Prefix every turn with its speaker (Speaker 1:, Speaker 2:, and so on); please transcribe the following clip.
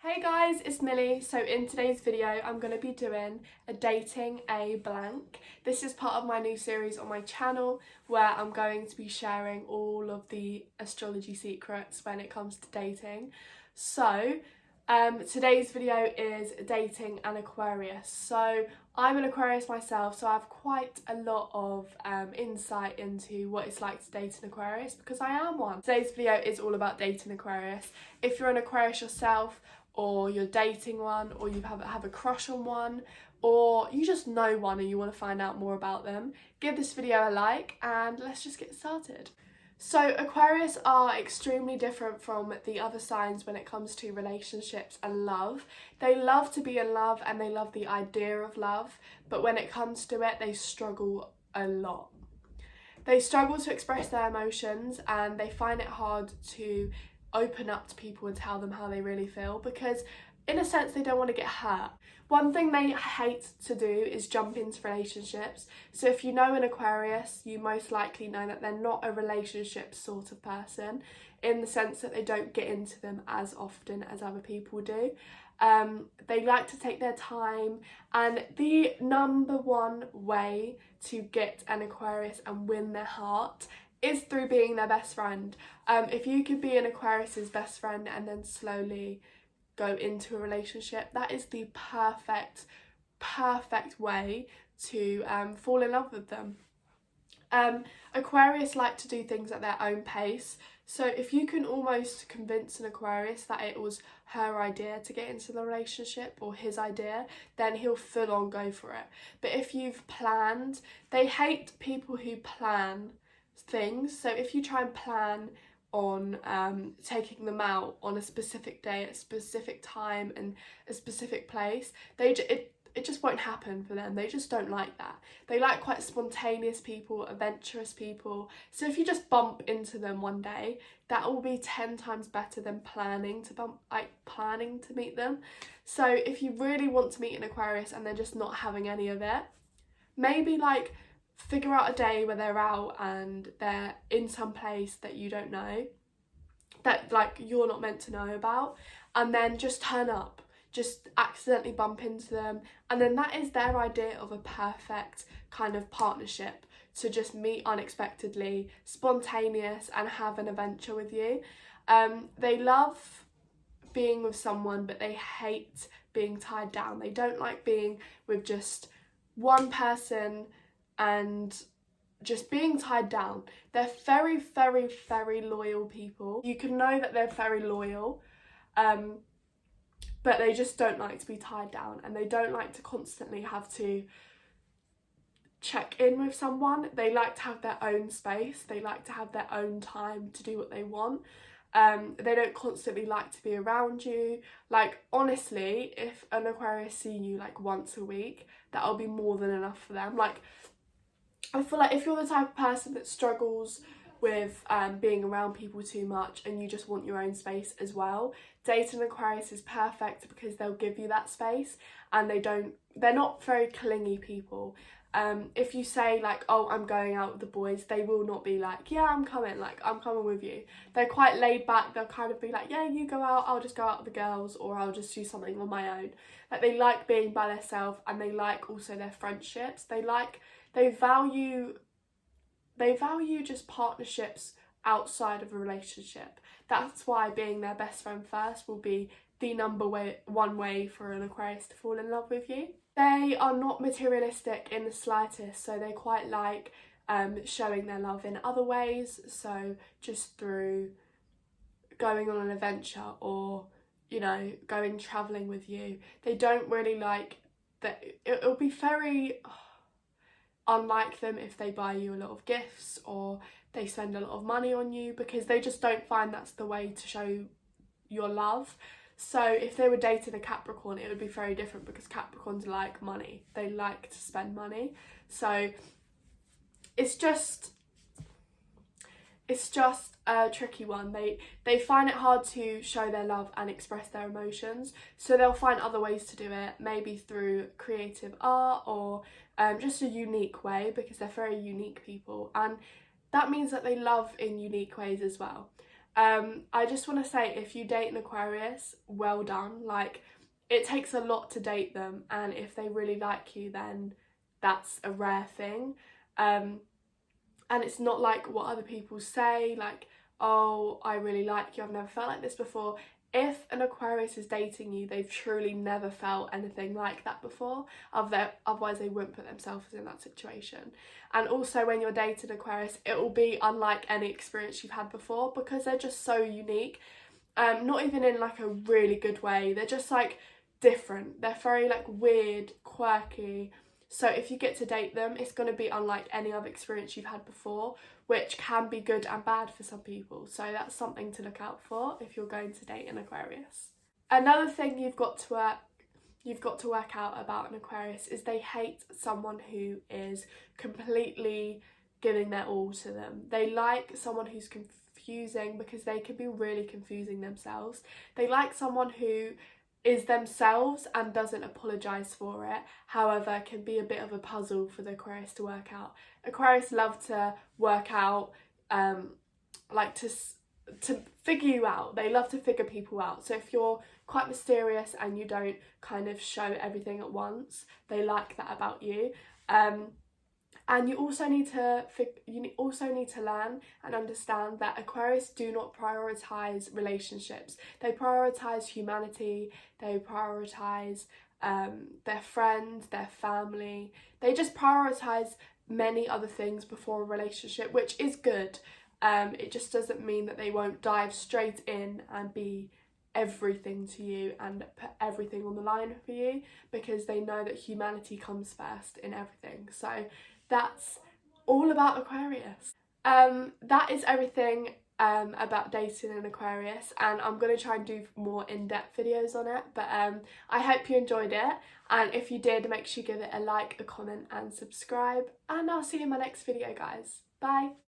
Speaker 1: Hey guys, it's Millie. So in today's video, I'm going to be doing a dating a blank. This is part of my new series on my channel where I'm going to be sharing all of the astrology secrets when it comes to dating. So today's video is dating an Aquarius. So I'm an Aquarius myself, so I have quite a lot of insight into what it's like to date an Aquarius because I am one. Today's video is all about dating Aquarius. If you're an Aquarius yourself, or you're dating one, or you have a crush on one, or you just know one and you want to find out more about them, give this video a like and let's just get started. So Aquarius are extremely different from the other signs when it comes to relationships and love. They love to be in love and they love the idea of love, but when it comes to it, they struggle a lot. They struggle to express their emotions and they find it hard to open up to people and tell them how they really feel because in a sense they don't want to get hurt. One thing they hate to do is jump into relationships. So if you know an Aquarius, you most likely know that they're not a relationship sort of person in the sense that they don't get into them as often as other people do. They like to take their time, and the number one way to get an Aquarius and win their heart is through being their best friend. If you could be an Aquarius's best friend and then slowly go into a relationship, that is the perfect way to fall in love with them. Aquarius like to do things at their own pace. So if you can almost convince an Aquarius that it was her idea to get into the relationship or his idea, then he'll full on go for it. But if you've planned, they hate people who plan things. So if you try and plan on taking them out on a specific day at a specific time and a specific place, it just won't happen for them. They just don't like that. They like quite spontaneous people, adventurous people. So if you just bump into them one day, that will be 10 times better than planning to meet them. So if you really want to meet an Aquarius and they're just not having any of it, maybe figure out a day where they're out and they're in some place that you don't know, that you're not meant to know about, and then just turn up, just accidentally bump into them, and then that is their idea of a perfect kind of partnership, to just meet unexpectedly, spontaneous, and have an adventure with you. They love being with someone, but they hate being tied down. They don't like being with just one person and just being tied down. They're very, very, very loyal people. You can know that they're very loyal, but they just don't like to be tied down, and they don't like to constantly have to check in with someone. They like to have their own space. They like to have their own time to do what they want. They don't constantly like to be around you. Honestly, if an Aquarius see you once a week, that'll be more than enough for them. I feel like if you're the type of person that struggles with being around people too much and you just want your own space as well, dating an Aquarius is perfect because they'll give you that space, and they're not very clingy people. If you say oh, I'm going out with the boys, they will not be yeah, I'm coming with you. They're quite laid back. They'll kind of be yeah, you go out, I'll just go out with the girls, or I'll just do something on my own. They like being by themselves, and they like also their friendships. They value just partnerships outside of a relationship. That's why being their best friend first will be the one way for an Aquarius to fall in love with you. They are not materialistic in the slightest, so they quite like showing their love in other ways. So just through going on an adventure, or going travelling with you. They don't really like that. It'll be very unlike them if they buy you a lot of gifts or they spend a lot of money on you, because they just don't find that's the way to show your love. So if they were dating a Capricorn, it would be very different, because Capricorns like money. They like to spend money. So it's just a tricky one. They find it hard to show their love and express their emotions, so they'll find other ways to do it, maybe through creative art or just a unique way, because they're very unique people, and that means that they love in unique ways as well. I just want to say, if you date an Aquarius, well done. Like, it takes a lot to date them, and if they really like you, then that's a rare thing. And it's not like what other people say, like, oh, I really like you, I've never felt like this before. If an Aquarius is dating you, they've truly never felt anything like that before. Otherwise they wouldn't put themselves in that situation. And also, when you're dating Aquarius, it will be unlike any experience you've had before, because they're just so unique. Not even in like a really good way. They're just like different. They're very like weird, quirky. So if you get to date them, it's going to be unlike any other experience you've had before, which can be good and bad for some people. So that's something to look out for if you're going to date an Aquarius. Another thing you've got to work out about an Aquarius is they hate someone who is completely giving their all to them. They like someone who's confusing, because they can be really confusing themselves. They like someone who is themselves and doesn't apologise for it, however can be a bit of a puzzle for the Aquarius to work out. Aquarius love to work out, like to figure you out. They love to figure people out. So if you're quite mysterious and you don't kind of show everything at once, they like that about you. And you also need to learn and understand that Aquarius do not prioritise relationships. They prioritise humanity. They prioritise their friends, their family. They just prioritise many other things before a relationship, which is good. It just doesn't mean that they won't dive straight in and be everything to you and put everything on the line for you, because they know that humanity comes first in everything. So that's all about Aquarius. That is everything about dating an Aquarius, and I'm going to try and do more in-depth videos on it, but I hope you enjoyed it, and if you did, make sure you give it a like, a comment and subscribe, and I'll see you in my next video, guys. Bye!